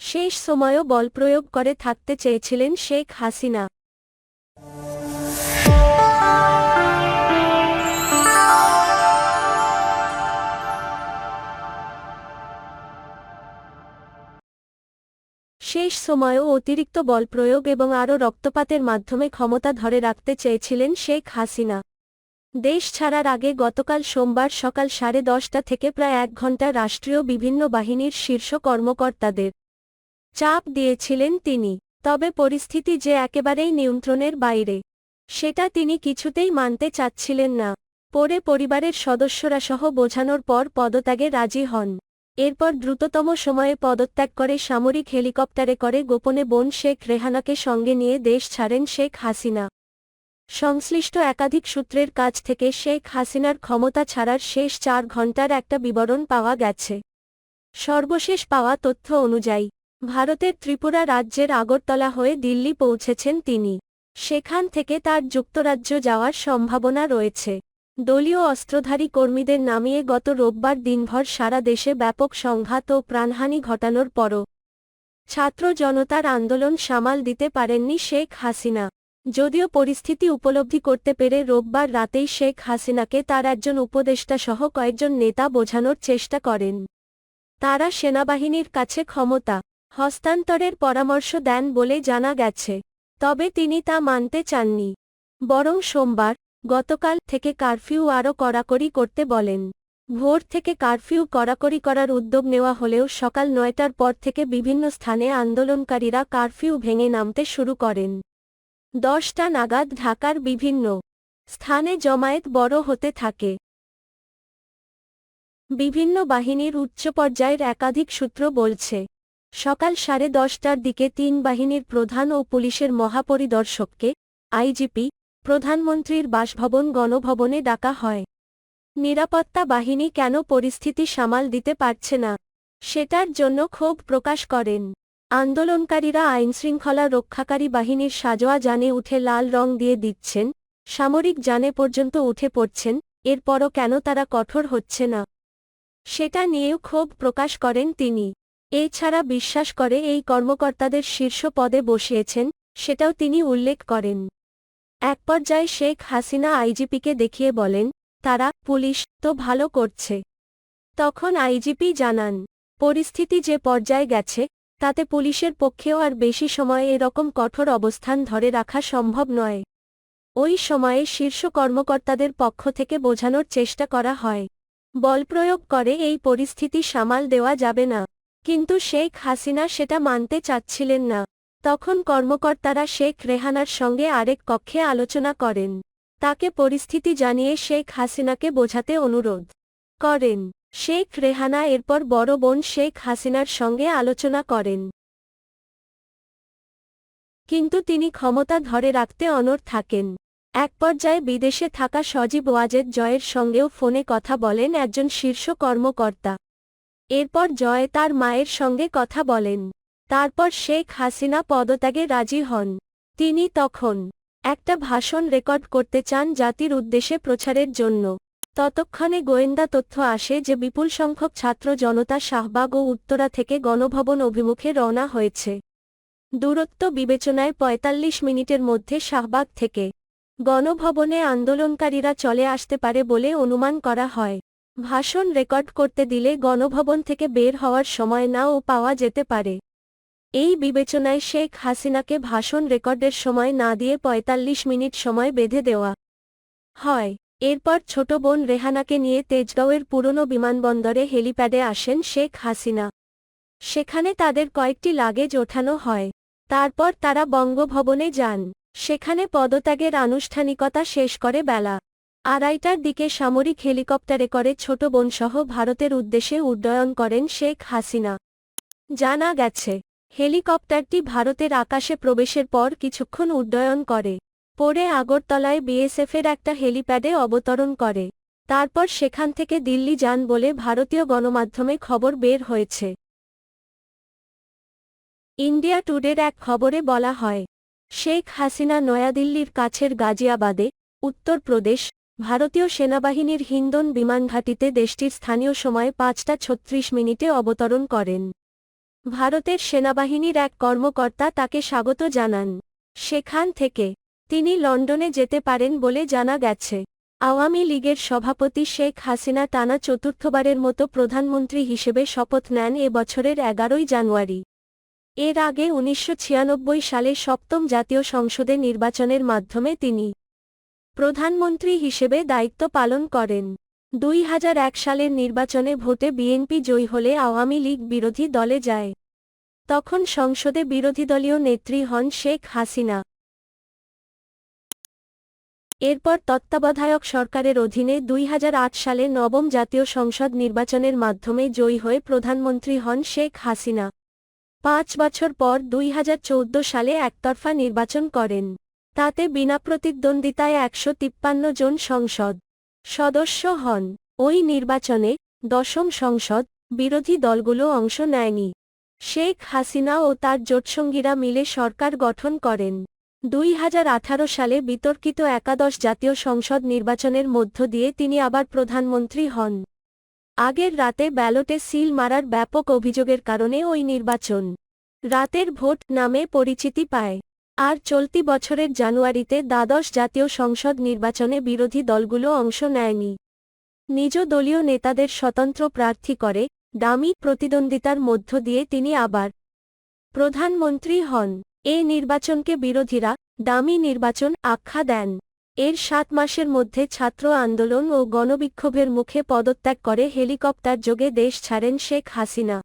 শেষ সময়ও বলপ্রয়োগ করে থাকতে চেয়েছিলেন শেখ হাসিনা। শেষ সময়েও অতিরিক্ত বলপ্রয়োগ এবং আরও রক্তপাতের মাধ্যমে ক্ষমতা ধরে রাখতে চেয়েছিলেন শেখ হাসিনা। দেশ ছাড়ার আগে গতকাল সোমবার সকাল 10:30 থেকে প্রায় 1 ঘণ্টা রাষ্ট্রীয় বিভিন্ন বাহিনীর শীর্ষ কর্মকর্তাদের চাপ দিয়েছিলেন তিনি। তবে পরিস্থিতি যে একেবারেই নিয়ন্ত্রণের বাইরে, সেটা তিনি কিছুতেই মানতে চাচ্ছিলেন না। পরে পরিবারের সদস্যরা সহ বোঝানোর পর পদত্যাগে রাজি হন। এরপর দ্রুততম সময়ে পদত্যাগ করে সামরিক হেলিকপ্টারে করে গোপনে বোন শেখ রেহানাকে সঙ্গে নিয়ে দেশ ছাড়েন শেখ হাসিনা। সংশ্লিষ্ট একাধিক সূত্রের কাছ থেকে শেখ হাসিনার ক্ষমতা ছাড়ার শেষ 4 ঘণ্টার একটা বিবরণ পাওয়া গেছে। সর্বশেষ পাওয়া তথ্য অনুযায়ী ভারতের ত্রিপুরা রাজ্যের আগরতলা হয়ে দিল্লি পৌঁছেছেন তিনি। সেখান থেকে তার যুক্তরাজ্য যাওয়ার সম্ভাবনা রয়েছে। দলীয় অস্ত্রধারী কর্মীদের নামিয়ে গত রোববার দিনভর সারা দেশে ব্যাপক সংঘাত ও প্রাণহানি ঘটানোর পরও ছাত্র জনতার আন্দোলন সামাল দিতে পারেননি শেখ হাসিনা। যদিও পরিস্থিতি উপলব্ধি করতে পেরে রোববার রাতেই শেখ হাসিনাকে তার একজন উপদেষ্টা সহ কয়েকজন নেতা বোঝানোর চেষ্টা করেন। তারা সেনাবাহিনীর কাছে ক্ষমতা হস্তান্তরের পরামর্শ দেন বলে জানা গেছে। তবে তিনি তা মানতে চাননি। বরং সোমবার, গতকাল থেকে কারফিউ আরও কড়াকড়ি করতে বলেন। ভোর থেকে কারফিউ কড়াকড়ি করার উদ্যোগ নেওয়া হলেও সকাল 9টার পর থেকে বিভিন্ন স্থানে আন্দোলনকারীরা কারফিউ ভেঙে নামতে শুরু করেন। 10টা নাগাদ ঢাকার বিভিন্ন স্থানে জমায়েত বড় হতে থাকে। বিভিন্ন বাহিনীর উচ্চ পর্যায়ের একাধিক সূত্র বলছে, সকাল 10:30টার দিকে 3 বাহিনীর প্রধান ও পুলিশের মহাপরিদর্শককে, আইজিপি, প্রধানমন্ত্রীর বাসভবন গণভবনে ডাকা হয়। নিরাপত্তা বাহিনী কেন পরিস্থিতি সামাল দিতে পারছে না, সেটার জন্য ক্ষোভ প্রকাশ করেন। আন্দোলনকারীরা আইনশৃঙ্খলা রক্ষাকারী বাহিনীর সাজোয়া যানে উঠে লাল রং দিয়ে দিচ্ছেন, সামরিক যানে পর্যন্ত উঠে পড়ছেন, এরপরও কেন তারা কঠোর হচ্ছে না, সেটা নিয়েও ক্ষোভ প্রকাশ করেন তিনি। এছাড়া বিশ্বাস করে এই কর্মকর্তাদের শীর্ষ পদে বসিয়েছেন, সেটাও তিনি উল্লেখ করেন। এক পর্যায়ে শেখ হাসিনা আইজিপিকে দেখিয়ে বলেন, তারা, পুলিশ, তো ভালো করছে। তখন আইজিপি জানান, পরিস্থিতি যে পর্যায়ে গেছে, তাতে পুলিশের পক্ষেও আর বেশি সময় এরকম কঠোর অবস্থান ধরে রাখা সম্ভব নয়। ওই সময়ে শীর্ষ কর্মকর্তাদের পক্ষ থেকে বোঝানোর চেষ্টা করা হয়, বলপ্রয়োগ করে এই পরিস্থিতি সামাল দেওয়া যাবে না। কিন্তু শেখ হাসিনা সেটা মানতে চাচ্ছিলেন না। তখন কর্মকর্তারা শেখ রেহানার সঙ্গে আরেক কক্ষে আলোচনা করেন। তাকে পরিস্থিতি জানিয়ে শেখ হাসিনাকে বোঝাতে অনুরোধ করেন। শেখ রেহানা এরপর বড় বোন শেখ হাসিনার সঙ্গে আলোচনা করেন। কিন্তু তিনি ক্ষমতা ধরে রাখতে অনড় থাকেন। এক পর্যায়ে বিদেশে থাকা সজীব ওয়াজেদ জয়ের সঙ্গেও ফোনে কথা বলেন একজন শীর্ষ কর্মকর্তা। এরপর জয় তার মায়ের সঙ্গে কথা বলেন। তারপর শেখ হাসিনা পদত্যাগে রাজি হন। তিনি তখন একটা ভাষণ রেকর্ড করতে চান জাতির উদ্দেশ্যে প্রচারের জন্য। ততক্ষণে গোয়েন্দা তথ্য আসে যে বিপুল সংখ্যক ছাত্র জনতা শাহবাগ ও উত্তরা থেকে গণভবন অভিমুখে রওনা হয়েছে। দূরত্ব বিবেচনায় 45 মিনিটের মধ্যে শাহবাগ থেকে গণভবনে আন্দোলনকারীরা চলে আসতে পারে বলে অনুমান করা হয়। ভাষণ রেকর্ড করতে দিলে গণভবন থেকে বের হওয়ার সময় নাও পাওয়া যেতে পারে। এই বিবেচনায় শেখ হাসিনাকে ভাষণ রেকর্ডের সময় না দিয়ে 45 মিনিট সময় বেঁধে দেওয়া হয়। এরপর ছোট বোন রেহানাকে নিয়ে তেজগাঁওয়ের পুরনো বিমানবন্দরে হেলিপ্যাডে আসেন শেখ হাসিনা। সেখানে তাদের কয়েকটি লাগেজ ওঠানো হয়। তারপর তারা বঙ্গভবনে যান। সেখানে পদত্যাগের আনুষ্ঠানিকতা শেষ করে বেলা 2:30টার দিকে সামরিক হেলিকপ্টারে করে ছোট বোনসহ ভারতের উদ্দেশ্যে উড্ডয়ন করেন শেখ হাসিনা। জানা গেছে, হেলিকপ্টারটি ভারতের আকাশে প্রবেশের পর কিছুক্ষণ উড্ডয়ন করে। পরে আগরতলায় বিএসএফের একটা হেলিপ্যাডে অবতরণ করে। তারপর সেখান থেকে দিল্লি যান বলে ভারতীয় গণমাধ্যমে খবর বের হয়েছে। ইন্ডিয়া টুডের এক খবরে বলা হয়, শেখ হাসিনা নয়াদিল্লির কাছের গাজিয়াবাদে, উত্তরপ্রদেশ, ভারতীয় সেনাবাহিনীর হিন্দন বিমানঘাঁটিতে দেশটির স্থানীয় সময় 5টা 36 মিনিটে অবতরণ করেন। ভারতের সেনাবাহিনীর এক কর্মকর্তা তাকে স্বাগত জানান। সেখান থেকে তিনি লন্ডনে যেতে পারেন বলে জানা গেছে। আওয়ামী লীগের সভাপতি শেখ হাসিনা টানা চতুর্থবারের মতো প্রধানমন্ত্রী হিসেবে শপথ নেন এ বছরের 11 জানুয়ারি। এর আগে 1996 সালে সপ্তম জাতীয় সংসদে নির্বাচনের মাধ্যমে তিনি প্রধানমন্ত্রী হিসেবে দায়িত্ব পালন করেন। 2001 সালের নির্বাচনে ভোটে বিএনপি জয়ী হলে আওয়ামী লীগ বিরোধী দলে যায়। তখন সংসদে বিরোধীদলীয় নেত্রী হন শেখ হাসিনা। এরপর তত্ত্বাবধায়ক সরকারের অধীনে 2008 সালে নবম জাতীয় সংসদ নির্বাচনের মাধ্যমে জয়ী হয়ে প্রধানমন্ত্রী হন শেখ হাসিনা। 5 বছর পর 2014 সালে একতরফা নির্বাচন করেন। তাতে বিনা প্রতিদ্বন্দ্বিতায় 153 জন সংসদ সদস্য হন। ওই নির্বাচনে দশম সংসদ বিরোধী দলগুলো অংশ নেয়নি। শেখ হাসিনা ও তার জোটসঙ্গীরা মিলে সরকার গঠন করেন। 2018 সালে বিতর্কিত একাদশ জাতীয় সংসদ নির্বাচনের মধ্য দিয়ে তিনি আবার প্রধানমন্ত্রী হন। আগের রাতে ব্যালটে সিল মারার ব্যাপক অভিযোগের কারণে ওই নির্বাচন রাতের ভোট নামে পরিচিতি পায়। আর চলতি বছরের জানুয়ারিতে দ্বাদশ জাতীয় সংসদ নির্বাচনে বিরোধী দলগুলো অংশ নেয়নি। নিজ দলীয় নেতাদের স্বতন্ত্র প্রার্থী করে ডামি প্রতিদ্বন্দ্বিতার মধ্য দিয়ে তিনি আবার প্রধানমন্ত্রী হন। এ নির্বাচনকে বিরোধীরা ডামি নির্বাচন আখ্যা দেন। এর 7 মাসের মধ্যে ছাত্র আন্দোলন ও গণবিক্ষোভের মুখে পদত্যাগ করে হেলিকপ্টার যোগে দেশ ছাড়েন শেখ হাসিনা।